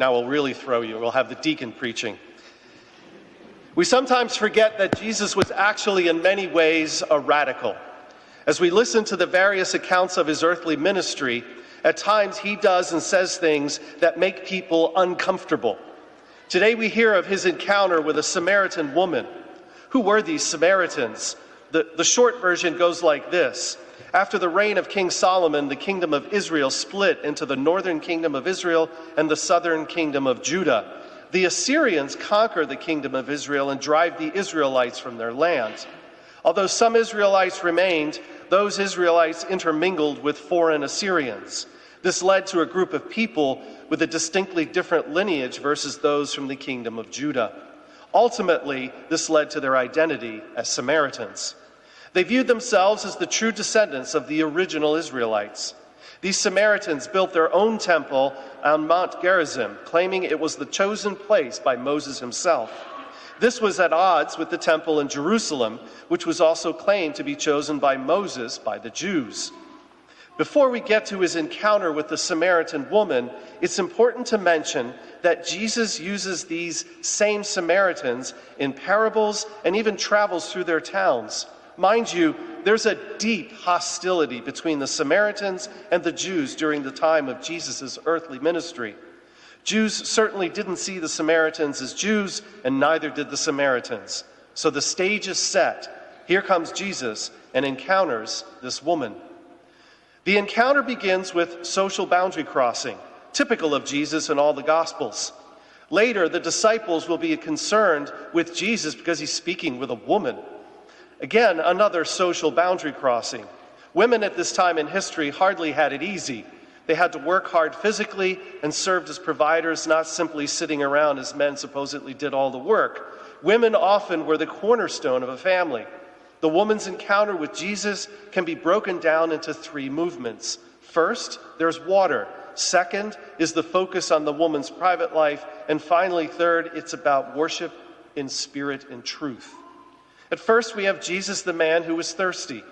Now we'll really throw you. We'll have the deacon preaching. We sometimes forget that Jesus was actually in many ways a radical. As we listen to the various accounts of his earthly ministry, at times he does and says things that make people uncomfortable. Today we hear of his encounter with a Samaritan woman. Who were these Samaritans? The short version goes like this. After the reign of King Solomon, the kingdom of Israel split into the northern kingdom of Israel and the southern kingdom of Judah. The Assyrians conquer the kingdom of Israel and drive the Israelites from their land. Although some Israelites remained, those Israelites intermingled with foreign Assyrians. This led to a group of people with a distinctly different lineage versus those from the kingdom of Judah. Ultimately, this led to their identity as Samaritans. They viewed themselves as the true descendants of the original Israelites. These Samaritans built their own temple on Mount Gerizim, claiming it was the chosen place by Moses himself. This was at odds with the temple in Jerusalem, which was also claimed to be chosen by Moses by the Jews. Before we get to his encounter with the Samaritan woman, it's important to mention that Jesus uses these same Samaritans in parables and even travels through their towns. Mind you, there's a deep hostility between the Samaritans and the Jews during the time of Jesus' earthly ministry. Jews certainly didn't see the Samaritans as Jews, and neither did the Samaritans. So the stage is set. Here comes Jesus and encounters this woman. The encounter begins with social boundary crossing, typical of Jesus in all the Gospels. Later, the disciples will be concerned with Jesus because he's speaking with a woman. Again, another social boundary crossing. Women at this time in history hardly had it easy. They had to work hard physically and served as providers, not simply sitting around as men supposedly did all the work. Women often were the cornerstone of a family. The woman's encounter with Jesus can be broken down into three movements. First, there's water. Second is the focus on the woman's private life. And finally, third, it's about worship in spirit and truth. At first, we have Jesus, the man who was thirsty.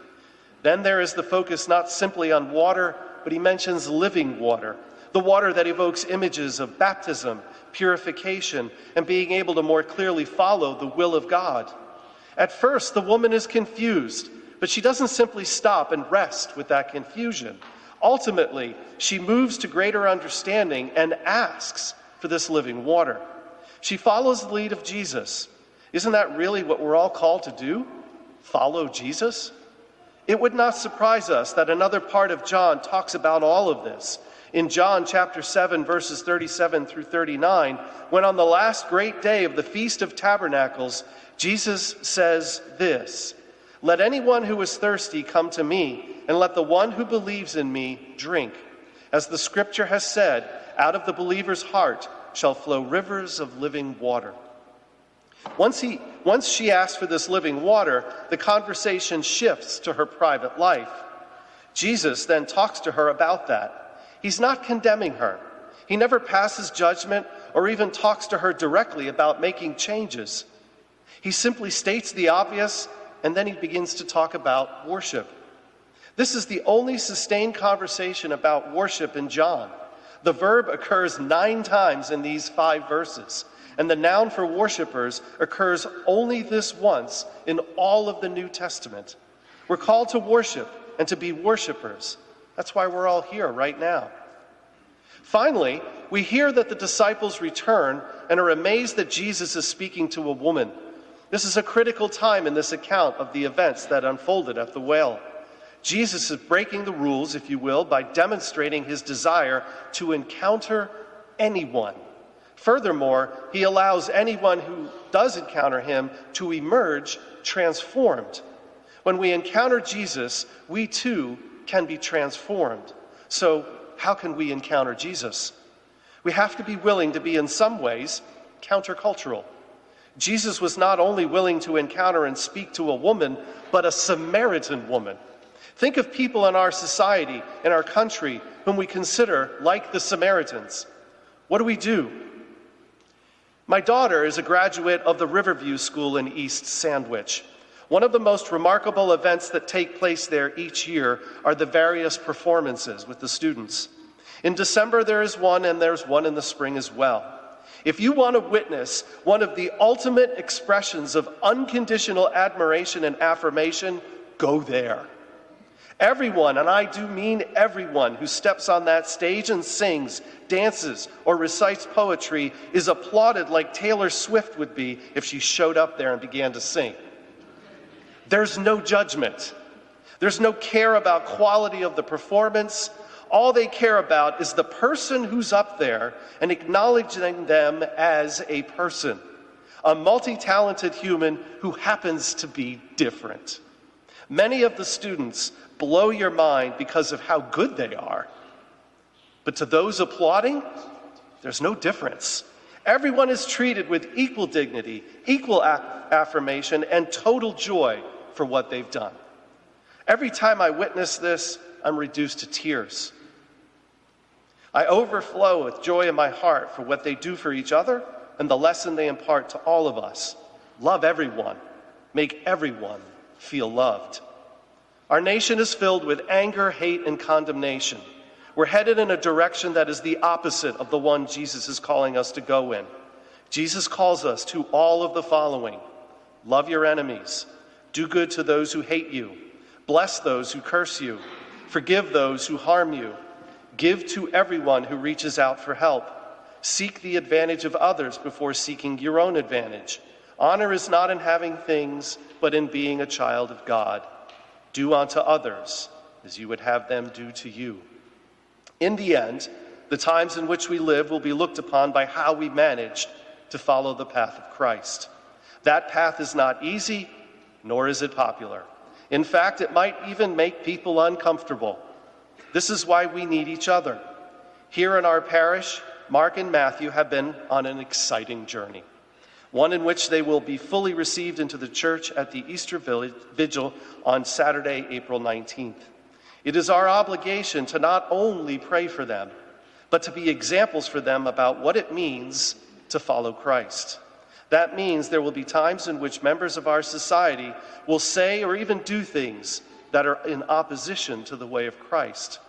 Then there is the focus not simply on water, but he mentions living water, the water that evokes images of baptism, purification, and being able to more clearly follow the will of God. At first, the woman is confused, but she doesn't simply stop and rest with that confusion. Ultimately, she moves to greater understanding and asks for this living water. She follows the lead of Jesus. Isn't that really what we're all called to do? Follow Jesus? It would not surprise us that another part of John talks about all of this. In John chapter 7, verses 37 through 39, when on the last great day of the Feast of Tabernacles, Jesus says this, "Let anyone who is thirsty come to me, and let the one who believes in me drink. As the scripture has said, out of the believer's heart shall flow rivers of living water." Once she asks for this living water, the conversation shifts to her private life. Jesus then talks to her about that. He's not condemning her. He never passes judgment or even talks to her directly about making changes. He simply states the obvious, and then he begins to talk about worship. This is the only sustained conversation about worship in John. The verb occurs 9 times in these 5 verses. And the noun for worshipers occurs only this once in all of the New Testament. We're called to worship and to be worshipers. That's why we're all here right now. Finally, we hear that the disciples return and are amazed that Jesus is speaking to a woman. This is a critical time in this account of the events that unfolded at the well. Jesus is breaking the rules, if you will, by demonstrating his desire to encounter anyone. Furthermore, he allows anyone who does encounter him to emerge transformed. When we encounter Jesus, we too can be transformed. So, how can we encounter Jesus? We have to be willing to be, in some ways, countercultural. Jesus was not only willing to encounter and speak to a woman, but a Samaritan woman. Think of people in our society, in our country, whom we consider like the Samaritans. What do? My daughter is a graduate of the Riverview School in East Sandwich. One of the most remarkable events that take place there each year are the various performances with the students. In December there is one, and there's one in the spring as well. If you want to witness one of the ultimate expressions of unconditional admiration and affirmation, go there. Everyone, and I do mean everyone, who steps on that stage and sings, dances, or recites poetry is applauded like Taylor Swift would be if she showed up there and began to sing. There's no judgment. There's no care about quality of the performance. All they care about is the person who's up there and acknowledging them as a person, a multi-talented human who happens to be different. Many of the students blow your mind because of how good they are. But to those applauding, there's no difference. Everyone is treated with equal dignity, equal affirmation, and total joy for what they've done. Every time I witness this, I'm reduced to tears. I overflow with joy in my heart for what they do for each other and the lesson they impart to all of us. Love everyone. Make everyone feel loved. Our nation is filled with anger, hate, and condemnation. We're headed in a direction that is the opposite of the one Jesus is calling us to go in. Jesus calls us to all of the following: love your enemies, do good to those who hate you, bless those who curse you, forgive those who harm you, give to everyone who reaches out for help, seek the advantage of others before seeking your own advantage. Honor is not in having things, but in being a child of God. Do unto others as you would have them do to you. In the end, the times in which we live will be looked upon by how we managed to follow the path of Christ. That path is not easy, nor is it popular. In fact, it might even make people uncomfortable. This is why we need each other. Here in our parish, Mark and Matthew have been on an exciting journey, one in which they will be fully received into the church at the Easter Vigil on Saturday, April 19th. It is our obligation to not only pray for them, but to be examples for them about what it means to follow Christ. That means there will be times in which members of our society will say or even do things that are in opposition to the way of Christ.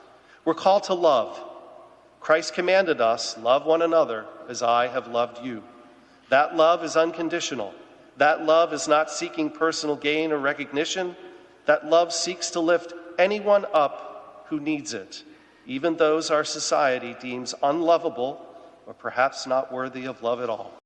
We're called to love. Christ commanded us, love one another as I have loved you. That love is unconditional. That love is not seeking personal gain or recognition. That love seeks to lift anyone up who needs it, even those our society deems unlovable or perhaps not worthy of love at all.